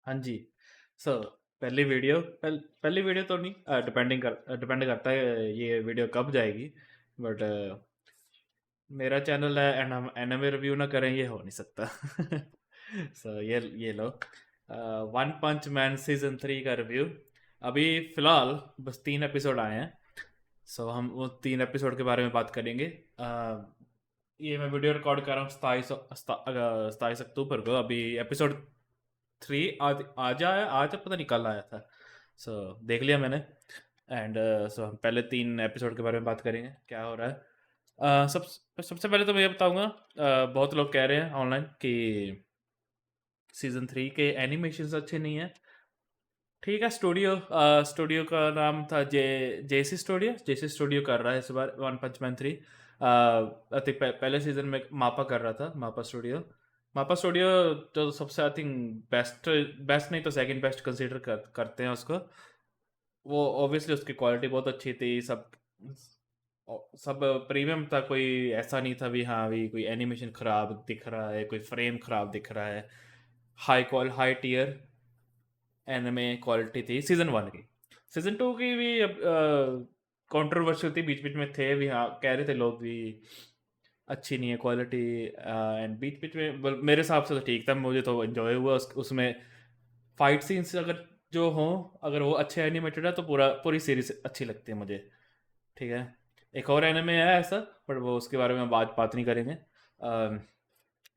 हाँ जी। सो पहली वीडियो तो नहीं, डिपेंड करता है ये वीडियो कब जाएगी। बट मेरा चैनल है एंड हम एनिमे रिव्यू ना करें, ये हो नहीं सकता। सो ये लो, वन पंच मैन सीजन 3 का रिव्यू। अभी फिलहाल बस 3 एपिसोड आए हैं। सो हम वो 3 एपिसोड के बारे में बात करेंगे। ये मैं वीडियो रिकॉर्ड कर रहा हूँ 27 अक्टूबर को। अभी एपिसोड 3 आज आया, आज तो पता नहीं कल आया था। सो देख लिया मैंने। एंड सो हम पहले 3 एपिसोड के बारे में बात करेंगे क्या हो रहा है। सबसे पहले तो मैं ये बताऊंगा, बहुत लोग कह रहे हैं ऑनलाइन कि सीजन 3 के एनिमेशंस अच्छे नहीं हैं। ठीक है, स्टूडियो का नाम था जेसी स्टूडियो कर रहा है इस बार one punch man 3। I think पहले सीजन में मापा कर रहा था, मापा स्टूडियो। तो सबसे आई थिंक बेस्ट बेस्ट नहीं तो सेकंड बेस्ट कंसीडर करते हैं उसको। वो ऑब्वियसली उसकी क्वालिटी बहुत अच्छी थी, सब प्रीमियम था, कोई ऐसा नहीं था भी हाँ भी कोई एनिमेशन खराब दिख रहा है, कोई फ्रेम खराब दिख रहा है। हाई टीयर एनिमे क्वालिटी थी सीजन 1 की। सीजन 2 की भी कंट्रोवर्शियल थी, बीच बीच में थे भी, हाँ कह रहे थे लोग भी अच्छी नहीं है क्वालिटी। एंड बीच बीच में मेरे हिसाब से तो ठीक था, मुझे तो एंजॉय हुआ उसमें। फाइट सीन्स अगर जो हों, अगर वो अच्छे एनिमेटेड है तो पूरी सीरीज अच्छी लगती है मुझे। ठीक है। एक और एनिमे है ऐसा, पर वो उसके बारे में बात नहीं करेंगे।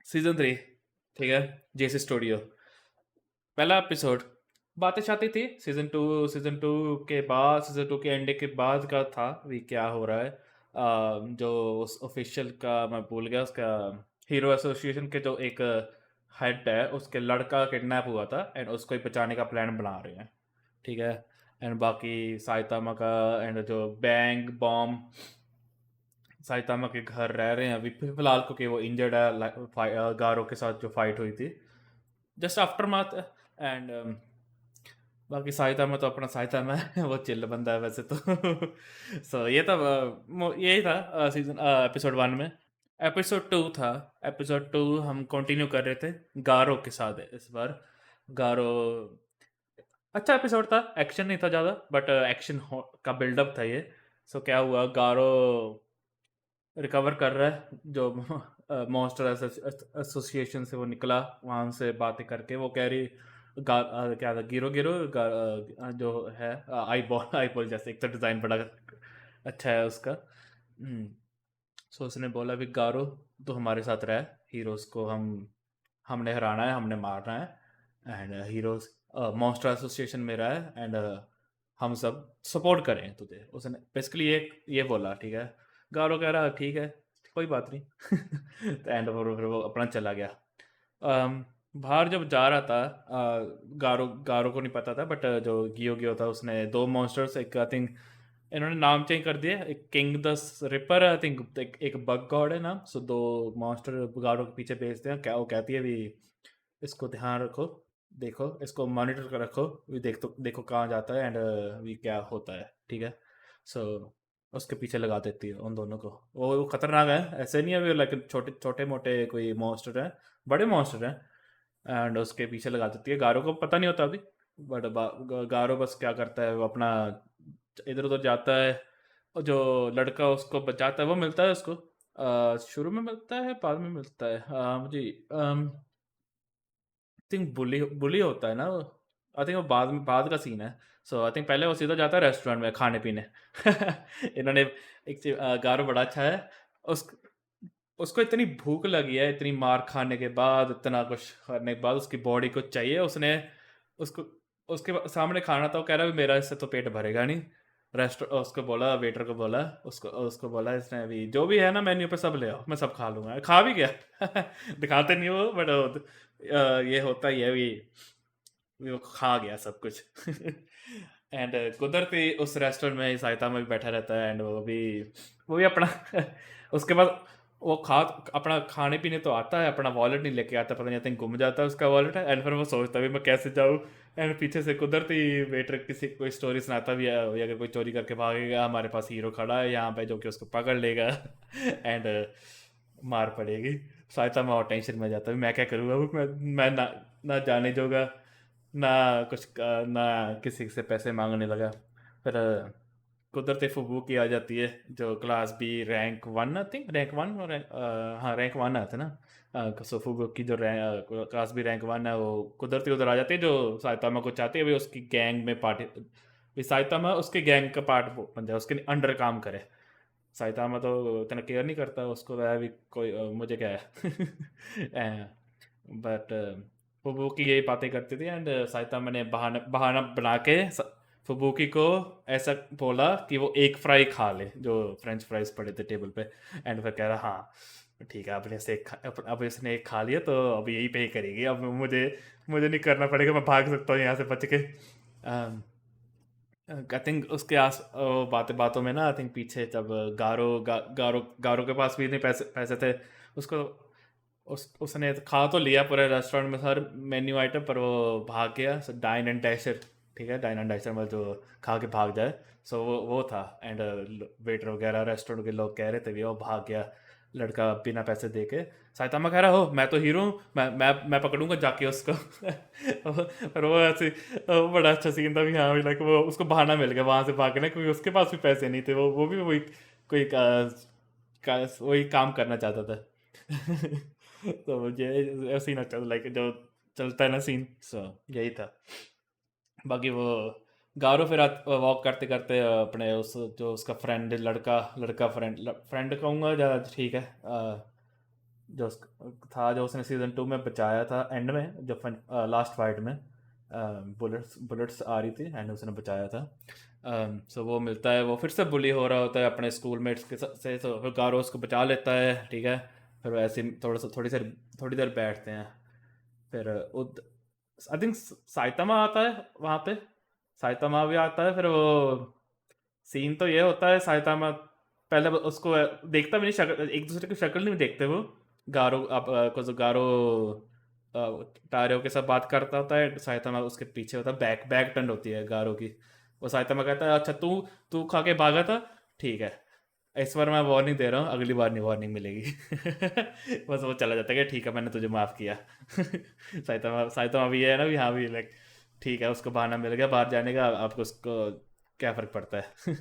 सीजन 3, ठीक है, जेसी स्टूडियो। पहला एपिसोड बातें शाती थी। सीजन टू सीजन 2 के एंड के बाद का था भी क्या हो रहा है। जो उस ऑफिशियल का मैं भूल गया उसका, हीरो एसोसिएशन के जो एक हेड है, उसके लड़का किडनैप हुआ था एंड उसको ही बचाने का प्लान बना रहे हैं। ठीक है। एंड बाकी साइतामा का एंड जो बैंग बॉम्ब साइतामा के घर रह रहे हैं अभी फिलहाल, क्योंकि वो इंजर्ड है गारो के साथ जो फाइट हुई थी जस्ट आफ्टर माथ। एंड बाकी साइतामा तो अपना साइतामा है। वो चिल्ल बंदा है वैसे तो। सो ये था, यही था सीजन एपिसोड 1 में। एपिसोड 2 हम कंटिन्यू कर रहे थे गारो के साथ इस बार। गारो अच्छा एपिसोड था, एक्शन नहीं था ज़्यादा बट एक्शन का बिल्डअप था ये। सो क्या हुआ, गारो रिकवर कर रहा है, जो मॉन्स्टर एसोसिएशन से वो निकला, वहाँ से बातें करके वो कह रही क्या था, गिरो गिरो जो है आई बॉल जैसे, एक तो डिज़ाइन बड़ा अच्छा है उसका। सो उसने बोला भी गारो तो हमारे साथ रह, हीरोज़ को हमने हराना है, हमने मारना है एंड हीरोज़ मॉन्स्टर एसोसिएशन में रहा है एंड हम सब सपोर्ट करें तुझे, उसने बेसिकली ये बोला। ठीक है। गारो कह रहा ठीक है, कोई बात नहीं। तो एंड फिर वो अपना चला गया। बाहर जब जा रहा था, गारो गारो को नहीं पता था बट जो गियो गियो था उसने दो मॉन्स्टर्स, एक आई थिंक इन्होंने नाम चेंज कर दिया, एक king the ripper I think, एक बग गॉड है नाम। सो दो मॉन्स्टर गारो के पीछे भेजते हैं, क्या वो कहती है भी इसको ध्यान रखो, देखो इसको मॉनिटर कर रखो, भी देखो कहाँ जाता है एंड भी क्या होता है। ठीक है। सो उसके पीछे लगा देती है उन दोनों को। वो खतरनाक है, ऐसे नहीं है भी लाइक छोटे छोटे मोटे कोई मॉन्स्टर हैं, बड़े मॉन्स्टर हैं एंड उसके पीछे लगा देती है। गारो को पता नहीं होता अभी, बट गारो बस क्या करता है, वो अपना इधर उधर जाता है। और जो लड़का उसको बचाता है वो मिलता है उसको, शुरू में मिलता है बाद में मिलता है, मुझे थिंक बुली बुली होता है ना वो। आई थिंक वो बाद का सीन है। सो आई थिंक पहले वो सीधा जाता है रेस्टोरेंट में खाने पीने। इन्होंने एक चीज, गारो बड़ा अच्छा है। उस उसको इतनी भूख लगी है, इतनी मार खाने के बाद, इतना कुछ करने के बाद उसकी बॉडी को चाहिए, उसने उसको उसके सामने खाना था, वो कह रहा है मेरा इससे तो पेट भरेगा नहीं। उसको बोला, वेटर को बोला, उसको उसको बोला इसने भी जो भी है ना मेन्यू पे सब ले आओ, मैं सब खा लूंगा, खा भी गया। दिखाते नहीं वो बट ये होता ही है भी वो खा गया सब कुछ। एंड कुदरती उस रेस्टोरेंट में साइता में भी बैठा रहता है एंड वो भी अपना उसके बाद वो अपना खाने पीने तो आता है, अपना वॉलेट नहीं लेके आता, पता नहीं, आई गुम जाता है उसका वॉलेट है एंड फिर वो सोचता भी मैं कैसे जाऊँ। एंड पीछे से कुदरती वेटर किसी कोई स्टोरी सुनाता भी है, "ये अगर कोई चोरी करके भागेगा, हमारे पास हीरो खड़ा है यहाँ पे जो कि उसको पकड़ लेगा।" एंड मार पड़ेगी। साइता में और टेंशन में जाता है, मैं क्या करूँगा, मैं ना ना जाने जोगा ना कुछ ना किसी से पैसे मांगने लगा। फिर कुदरती फुबूकी आ जाती है, जो class B rank one, I think rank one, और हाँ रैंक वन आते ना। सो फुबूकी जो rank class B rank one है, वो कुदरती उधर आ जाती है, जो साइतामा को चाहती है भी उसकी गैंग में पार्टी, भी साइतामा उसके गैंग का पार्ट बन जाए, उसके अंडर काम करे। साइतामा तो इतना केयर नहीं करता, उसको तो है भी कोई मुझे क्या है। बट फुबुकी यही बातें करती थी, एंड साइतामा ने बहाना बहाना बना के फुबुकी को ऐसा बोला कि वो एक फ्राई खा ले, जो फ्रेंच फ्राइज पड़े थे टेबल पे। एंड फिर कह रहा हाँ ठीक है, अब इसने एक खा लिया तो अब यही पे करेगी, अब मुझे मुझे नहीं करना पड़ेगा, मैं भाग सकता हूँ यहाँ से बच के। आई थिंक उसके बातें बातों में ना, आई थिंक पीछे जब गारो के पास भी नहीं पैसे पैसे थे उसको, उसने खा तो लिया पूरे रेस्टोरेंट में हर मेन्यू आइटम, पर वो भाग गया। सो डाइन एंड डैशर, ठीक है, डाइन एंड डैशर मतलब जो खा के भाग जाए। सो वो था। एंड वेटर वगैरह रेस्टोरेंट के लोग कह रहे थे कि वो भाग गया लड़का बिना पैसे दे के। साइतामा कह रहा हो मैं तो हीरो हूँ, मैं पकड़ूंगा जाके उसको। और वो ऐसे वो बड़ा अच्छा सीन था भी, हाँ भी लाइक वो उसको बहाना मिल गया वहां से भागने, क्योंकि उसके पास भी पैसे नहीं थे, वो भी वही कोई वही काम करना चाहता था। तो मुझे सीन अच्छा लाइक जो चलता है ना सीन, सो यही था। बाकी वो गारो फिर वॉक करते करते अपने उस जो उसका फ्रेंड, लड़का लड़का फ्रेंड फ्रेंड कहूँगा ज़्यादा ठीक है, जो था, जो उसने सीजन टू में बचाया था एंड में, जो लास्ट फाइट में बुलेट्स बुलेट्स आ रही थी एंड उसने बचाया था। सो वो मिलता है, वो फिर से बुली हो रहा होता है अपने स्कूलमेट्स के से, तो फिर गारो उसको बचा लेता है, ठीक है। फिर वैसे ही थोड़ी देर बैठते हैं। फिर आई थिंक साइतामा आता है वहाँ पे, साइतामा भी आता है। फिर वो सीन तो ये होता है, साइतामा पहले उसको देखता भी नहीं, शक्ल एक दूसरे की शक्ल नहीं देखते वो। गारो को जो गारो टारियो के साथ बात करता होता है, साइतामा उसके पीछे होता है, बैक बैक टर्न होती है गारो की। वो साइतामा कहता है अच्छा तू तू खा के भागा था, ठीक है, इस बार मैं वार्निंग दे रहा हूँ, अगली बार नहीं वार्निंग मिलेगी। बस वो चला जाता है कि ठीक है मैंने तुझे माफ़ किया। साइतामा साइतामा भी है ना भी, हाँ भी लाइक ठीक है, उसको बहाना मिल गया बाहर जाने का, आपको उसको क्या फ़र्क पड़ता है।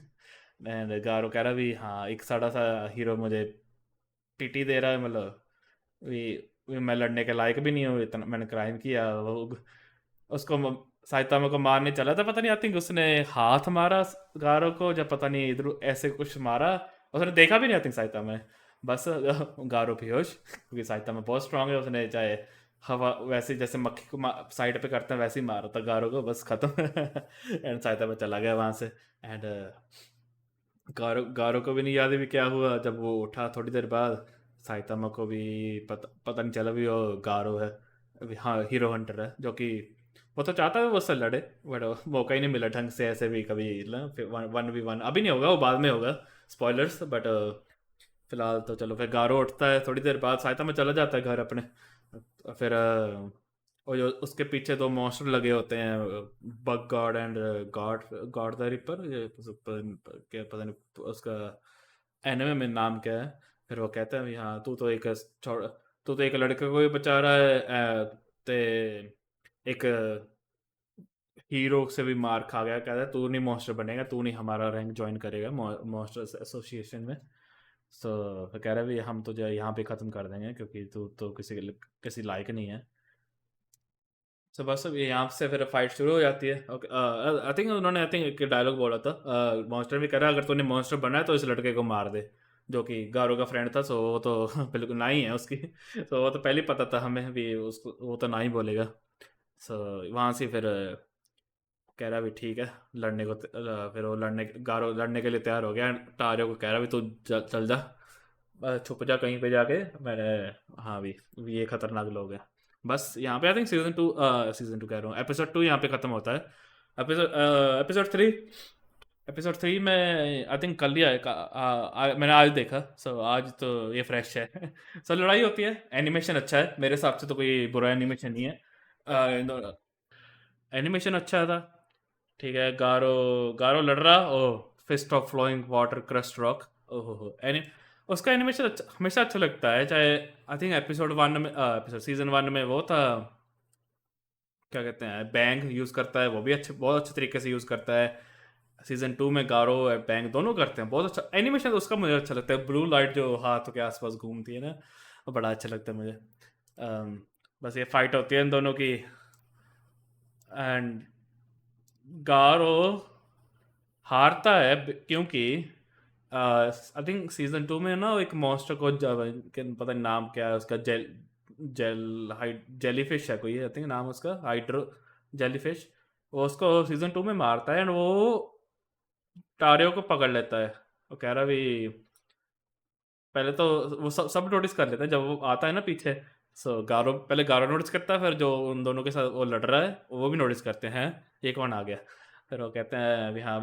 एंड गारो कह रहा भी हाँ एक साड़ा सा हीरो मुझे पीटी दे रहा है, मतलब मैं लड़ने के लायक भी नहीं हूँ, इतना मैंने क्राइम किया। वो उसको साइतामा को मारने चला था, पता नहीं आई थिंक उसने हाथ मारा गारो को, जब पता नहीं इधर ऐसे कुछ मारा, उसने देखा भी नहीं आई थिंक साइतामा में। बस गारो बेहोश, क्योंकि साइतामा बहुत स्ट्रांग है, उसने चाहे हवा वैसे जैसे मक्खी को साइड पे करते हैं वैसे ही मारा था गारो को, बस खत्म। एंड साइतामा चला गया वहां से। एंड गारो गारो को भी नहीं याद है भी क्या हुआ जब वो उठा थोड़ी देर बाद। साइतामा को भी पता नहीं चला भी वो गारो है, अभी हाँ हीरो हंटर है, जो कि वो तो चाहता है वो उससे लड़े, बट मौका ही नहीं मिला ढंग से ऐसे भी कभी ना। फिर 1v1 अभी नहीं होगा, वो बाद में होगा, स्पॉयलर्स। बट फिलहाल तो चलो, फिर गारो उठता है थोड़ी देर बाद, साइतामा चला जाता है घर अपने। फिर वो जो उसके पीछे दो मॉन्स्टर लगे होते हैं, bug God and God God the ripper, ये क्या पता नहीं उसका एनिमे में नाम क्या है। फिर वो कहता है हाँ तू तो एक लड़के को ही बचा रहा है, ते एक हीरो से भी मार खा गया, कहता है तू नहीं मॉन्स्टर बनेगा, तू नहीं हमारा रैंक ज्वाइन करेगा मॉन्स्टर्स एसोसिएशन में। सो so, कह रहा है भी हम तुझे यहाँ पे ख़त्म कर देंगे, क्योंकि तू तो किसी लायक नहीं है। सो बस अब यहाँ से फिर फाइट शुरू हो जाती है। आई थिंक उन्होंने आई थिंक एक डायलॉग बोला था, मॉन्स्टर भी कह रहा है अगर तूने मॉन्स्टर बना है तो इस लड़के को मार दे, जो कि गारो का फ्रेंड था। सो वो तो बिल्कुल ना ही है उसकी। सो वो तो पहले ही पता था हमें भी, उसको वो तो ना ही बोलेगा। सो वहाँ से फिर कह रहा भी ठीक है, लड़ने को फिर वो गारो लड़ने के लिए तैयार हो गया। टारियो को कह रहा भी तू चल जा, छुप जा कहीं पे जाके, मैंने हाँ भी ये खतरनाक लोग हैं। बस यहाँ पे आई थिंक सीजन टू कह रहा हूँ, एपिसोड टू यहाँ पे ख़त्म होता है। Episode episode three episode three में आई थिंक कल ही मैंने आज देखा। सो आज तो ये फ्रेश है। सो लड़ाई होती है, एनिमेशन अच्छा है मेरे हिसाब से, तो कोई बुरा एनिमेशन नहीं है, एनिमेशन अच्छा था। ठीक है, गारो गारो लड़ रहा ओ, fist of flowing water crust rock, ओहो एनी उसका एनिमेशन अच्छा, हमेशा अच्छा लगता है, चाहे आई थिंक एपिसोड वन में एपिसोड सीजन वन में वो था, क्या कहते हैं, बैंग यूज़ करता है, वो भी अच्छे, बहुत अच्छे तरीके से यूज़ करता है। सीजन 2 में गारो और बैंग दोनों करते हैं, बहुत अच्छा एनिमेशन उसका मुझे अच्छा लगता है। ब्लू लाइट जो हाथों के आसपास घूमती है ना, वो बड़ा अच्छा लगता है मुझे। बस ये फाइट होती है इन दोनों की, एंड गारो हारता है क्योंकि आई थिंक सीजन 2 में ना एक मॉन्स्टर को पता नहीं नाम क्या है उसका, जेल जेल हाइड जेलीफिश है कोई, आई थिंक नाम उसका हाइड्रो जेलीफिश। वो उसको सीजन 2 में मारता है एंड वो टारियो को पकड़ लेता है। वो कह रहा भी, पहले तो वो सब नोटिस कर लेते हैं जब वो आता है ना पीछे। सो गारो, पहले गारो नोटिस करता है, फिर जो उन दोनों के साथ वो लड़ रहा है वो भी नोटिस करते हैं, ये कौन आ गया। फिर वो कहते हैं भी हाँ,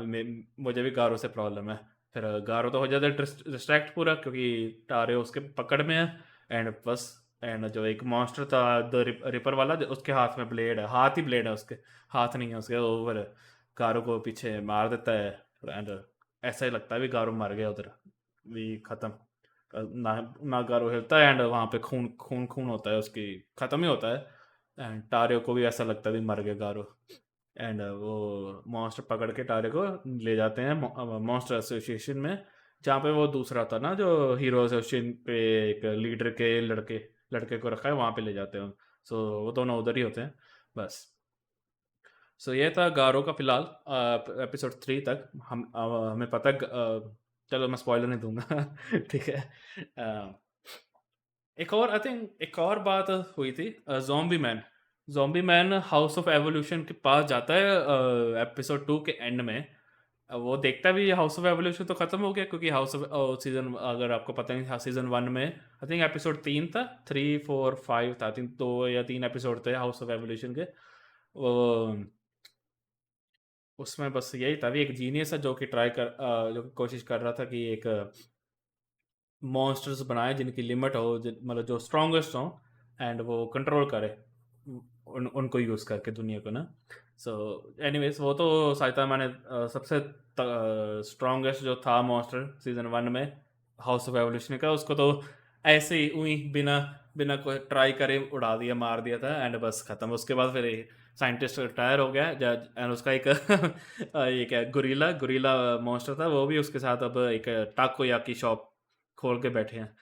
मुझे भी गारो से प्रॉब्लम है। फिर गारो तो हो जाता है डिस्ट्रैक्ट पूरा, क्योंकि टारे उसके पकड़ में है। एंड बस, एंड जो एक मॉन्स्टर था द रिपर वाला, उसके हाथ में ब्लेड है, हाथ ही ब्लेड है उसके, हाथ नहीं है उसके। वो फिर गारो को पीछे मार देता है, एंड ऐसा ही लगता है भी गारो मर गया उधर, भी खत्म। ना नागारो हिलता है एंड वहाँ पे खून खून खून होता है उसकी, ख़त्म ही होता है। एंड टारियो को भी ऐसा लगता है भी मर गया गारो। एंड वो मॉन्स्टर पकड़ के टारियो को ले जाते हैं मॉन्स्टर एसोसिएशन में, जहाँ पे वो दूसरा था ना जो हीरो एसोसिएशन पे एक लीडर के लड़के लड़के को रखा है, वहाँ पे ले जाते हैं। सो वो दोनों उधर ही होते हैं बस। सो ये था गारो का फिलहाल एपिसोड 3 तक। हमें पता है चलो मैं स्पॉइलर नहीं दूंगा ठीक है। एक और आई थिंक एक और बात हुई थी, zombie man. Zombie man house of evolution के पास जाता है एपिसोड 2 के एंड में। वो देखता भी हाउस ऑफ एवोल्यूशन तो ख़त्म हो गया, क्योंकि हाउस ऑफ सीज़न, अगर आपको पता नहीं, सीज़न 1 में आई थिंक एपिसोड 3 था, 3 4 5 था, आई थिंक 2 या 3 एपिसोड थे हाउस ऑफ एवोल्यूशन के। वो उसमें बस यही था भी, एक जीनियस है जो कि जो कि कोशिश कर रहा था कि एक मॉन्स्टर्स बनाए जिनकी लिमिट हो, मतलब जो स्ट्रॉन्गेस्ट हो, एंड वो कंट्रोल करे उनको यूज़ करके दुनिया को ना। सो एनीवेज, वो तो साइतामा ने सबसे स्ट्रॉन्गेस्ट जो था मॉन्स्टर सीजन 1 में हाउस ऑफ एवोल्यूशन का, उसको तो ऐसे ही उई बिना बिना कोई ट्राई करे उड़ा दिया, मार दिया था, एंड बस खत्म। उसके बाद फिर साइंटिस्ट रिटायर हो गया एंड उसका एक ये क्या गुरीला गुरीला मॉन्स्टर था, वो भी उसके साथ अब एक टाकोयाकी शॉप खोल के बैठे हैं।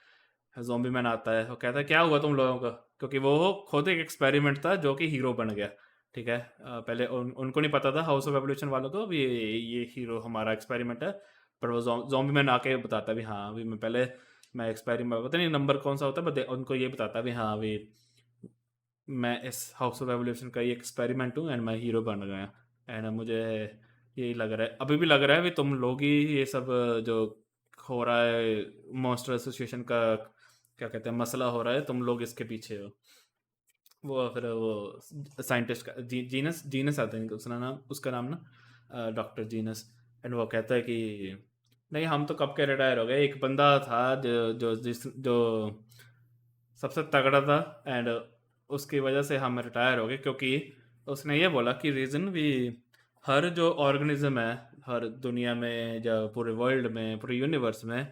ज़ॉम्बी मैन आता है, वो कहता है क्या हुआ तुम लोगों का, क्योंकि वो खुद एक एक्सपेरिमेंट था जो कि हीरो बन गया। ठीक है, पहले उनको नहीं पता था हाउस ऑफ एवोल्यूशन वालों को भी ये हीरो हमारा एक्सपेरिमेंट है। पर वो ज़ॉम्बी मैन आके बताता भी हाँ अभी मैं एक्सपेरिमेंट, पता नहीं नंबर कौन सा होता है, बट उनको ये बताता भी हाँ अभी मैं इस हाउस ऑफ एवोल्यूशन का ये एक्सपेरिमेंट हूँ एंड मैं हीरो बन गया। एंड मुझे यही लग रहा है, अभी भी लग रहा है भी तुम लोग ही ये सब जो हो रहा है मॉन्स्टर एसोसिएशन का, क्या कहते हैं, मसला हो रहा है, तुम लोग इसके पीछे हो। वो फिर वो साइंटिस्ट का जीनस जीनस आता है उसका नाम ना, डॉक्टर जीनस। एंड वो कहता है कि नहीं, हम तो कब के रिटायर हो गए, एक बंदा था जो सबसे तगड़ा था, एंड उसकी वजह से हम रिटायर हो गए, क्योंकि उसने ये बोला कि रीज़न भी, हर जो ऑर्गेनिज्म है हर दुनिया में या पूरे वर्ल्ड में पूरे यूनिवर्स में,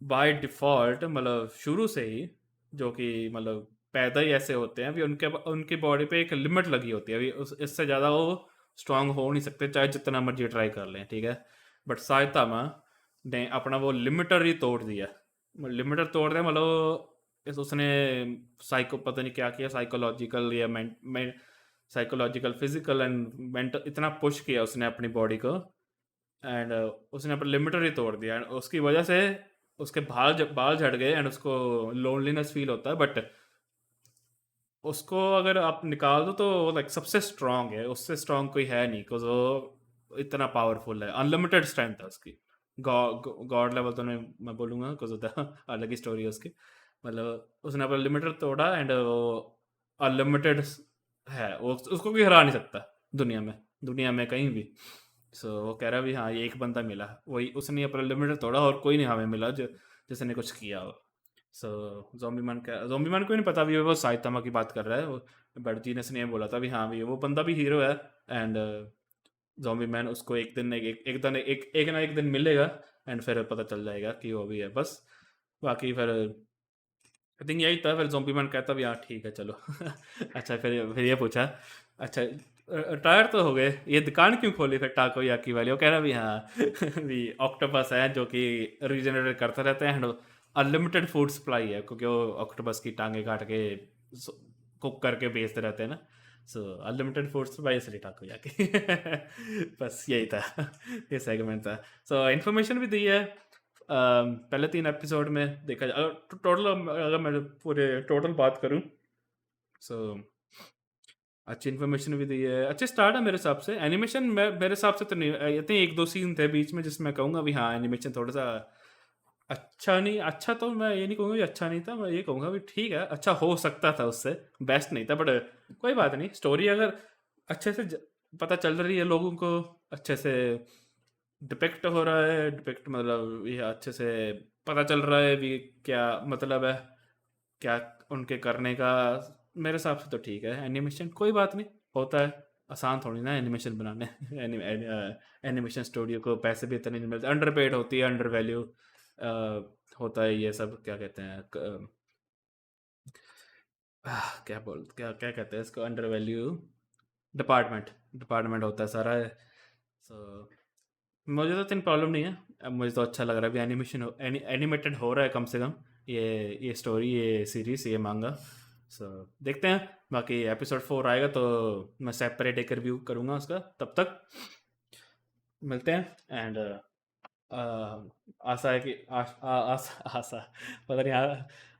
बाय डिफ़ॉल्ट मतलब शुरू से ही, जो कि मतलब पैदा ही ऐसे होते हैं, अभी उनके उनकी बॉडी पे एक लिमिट लगी होती है, अभी इससे ज़्यादा वो स्ट्रांग हो नहीं सकते चाहे जितना मर्जी ट्राई कर लें। ठीक है, बट साइतामा ने अपना वो लिमिटर ही तोड़ दिया। लिमिटर तोड़ दिया मतलब उसने साइको पता नहीं क्या किया, साइकोलॉजिकल या साइकोलॉजिकल फिजिकल एंड मेंटल, इतना पुश किया उसने अपनी बॉडी को, एंड उसने अपना लिमिटर ही तोड़ दिया, एंड उसकी वजह से उसके बाल झड़ गए, एंड उसको लोनलीनेस फील होता है। बट उसको अगर आप निकाल दो तो वो लाइक सबसे स्ट्रांग है, उससे स्ट्रांग कोई है नहीं, बिकॉज वो इतना पावरफुल है, अनलिमिटेड स्ट्रेंथ है उसकी। गॉड लेवल तो नहीं मैं बोलूँगा, बिकॉज अलग ही स्टोरी है उसकी। मतलब उसने अपना लिमिटर तोड़ा एंड वो अनलिमिटेड है, वो उसको कोई हरा नहीं सकता दुनिया में कहीं भी। सो वो कह रहा है भी हाँ ये एक बंदा मिला, वही उसने अपना लिमिटर तोड़ा, और कोई नहीं हमें मिला जो जिसने कुछ किया हो। सो ज़ॉम्बी मैन को ही नहीं पता भी वो साइतामा की बात कर रहा है वो, बट जीनस ने ये बोला था भी हाँ भी वो बंदा भी हीरो है, एंड ज़ॉम्बी मैन उसको एक दिन एक ना एक दिन मिलेगा, एंड फिर पता चल जाएगा कि वो भी है बस। बाकी फिर आई थिंक यही था। फिर ज़ॉम्बी मैन कहता भी हाँ ठीक है चलो। अच्छा फिर ये पूछा, अच्छा रिटायर तो हो गए, ये दुकान क्यों खोली फिर टाकोयाकी वाली? वो कह रहा भी हाँ भी ऑक्टोपस है जो कि रीजनरेट करते रहते हैं, अनलिमिटेड फूड सप्लाई है क्योंकि वो ऑक्टोपस की टांगे काट के कुक करके बेचते रहते हैं ना। सो अनलिमिटेड फूड सप्लाई, इसलिए टाकोयाकी। बस यही था। ये सेगमेंट था। सो इन्फॉर्मेशन भी दी है। पहले 3 एपिसोड में देखा जाए, अगर टोटल, अगर मैं पूरे टोटल बात करूं, सो अच्छी इन्फॉर्मेशन भी दी है, अच्छे स्टार्ट है मेरे हिसाब से। एनिमेशन मेरे हिसाब से तो नहीं, आई थिंक 1-2 सीन थे बीच में जिसमें कहूँगा भी हाँ एनिमेशन थोड़ा सा अच्छा नहीं, अच्छा तो मैं ये नहीं कहूँगा कि अच्छा नहीं था, मैं ये कहूँगा भी ठीक है, अच्छा हो सकता था उससे, बेस्ट नहीं था, बट कोई बात नहीं। स्टोरी अगर अच्छे से पता चल रही है लोगों को, अच्छे से डिपिक्ट हो रहा है, डिपिक्ट मतलब ये अच्छे से पता चल रहा है भी क्या मतलब है, क्या उनके करने का, मेरे हिसाब से तो ठीक है। एनिमेशन कोई बात नहीं, होता है, आसान थोड़ी ना एनिमेशन बनाने। एनिमेशन स्टूडियो को पैसे भी इतने नहीं मिलते, अंडर पेड होती है, अंडर वैल्यू होता है ये सब, क्या कहते हैं क्या क्या कहते हैं इसको, अंडर वैल्यू डिपार्टमेंट, डिपार्टमेंट होता है सारा। सो मुझे तो इतनी प्रॉब्लम नहीं है, अब मुझे तो अच्छा लग रहा है भी एनिमेशन एनिमेटेड हो रहा है कम से कम, ये स्टोरी, ये सीरीज, ये मांगा। सो देखते हैं, बाकी एपिसोड 4 आएगा तो मैं सेपरेट एक रिव्यू करूँगा उसका। तब तक मिलते हैं, एंड आशा है कि आशा पता नहीं,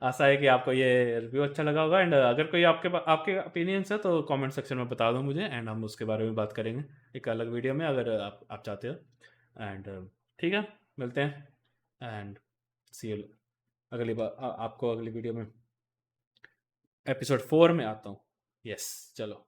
आशा है कि आपको ये रिव्यू अच्छा लगा होगा, एंड अगर कोई आपके ओपिनियंस है तो कमेंट सेक्शन में बता दो मुझे, एंड हम उसके बारे में बात करेंगे एक अलग वीडियो में, अगर आप चाहते हो। एंड ठीक है, मिलते हैं, एंड सी यू अगली बार, आपको अगली वीडियो में एपिसोड 4 में आता हूँ। यस, चलो।